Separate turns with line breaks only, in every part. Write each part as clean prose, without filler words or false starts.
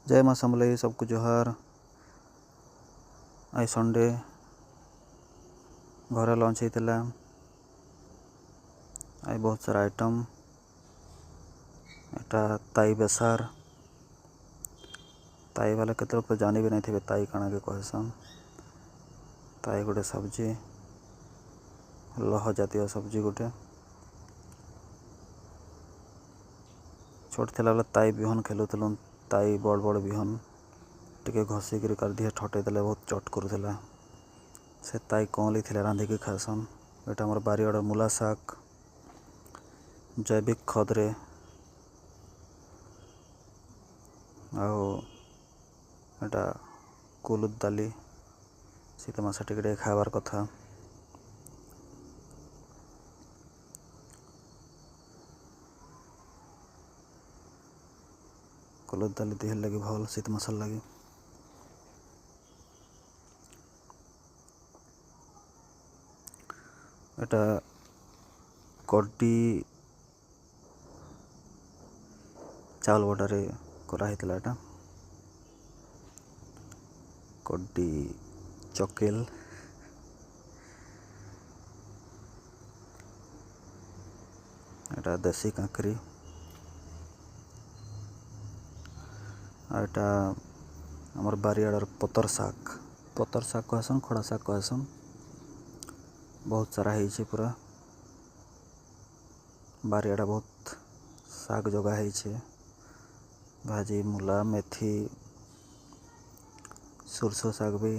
जय माँ समलेई, सबको जोहार। आज संडे घर लंच होता। आज बहुत सारा आइटम। एटा ताई बेसार। ताई वाला केते लोग तो जानी भी नहीं थे ताई काना के कहसन। ताई गोटे सब्जी, लह जातीय सब्जी गोटे। छोट थिला बेले ताई बिहन खेलुलु। ताई बड़ बड़ बिहन टिके घषिक कर दिए ठटे देले बहुत चट करुला। से ताई कौली थिले रांधिकी खासन। एटा हमर बारियाड़ मूला शाग जैविक खदरे आटा कुलुद दाली शीत मास टिके खाबार कथा। कुलुद दाली देह लगी भल शीत मासर लगी। एटा कड्डी चावल बटारे कराइला। एटा कड्डी चकेल, एटा देसी कांकरी, एटा हमर बारियाड़ पतर शाग कहसन, खड़ा शाग कहसन। बहुत सारा है पूरा बारियाड़ बहुत शाग जगह है। भाजी मूला मेथी सुरसो शाग भी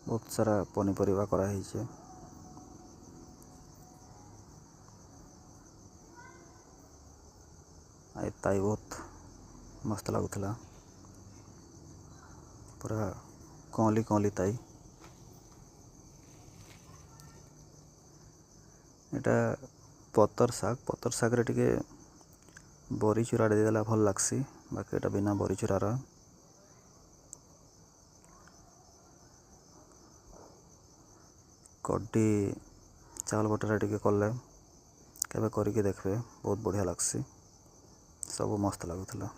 बहुत सारा पनीपरिया कराई। ताई बहुत मस्त लगुला। पूरा कौली कौली ताई। एटा पतर शाग रे टिके बरी चूरा देदेला भल लागसी। बाकी एटा बिना बरी चूरार। कड्डी चावल बटारा टिके कले केबे करके देखबे, बहुत बढ़िया लागसी। सब मस्त लगुला।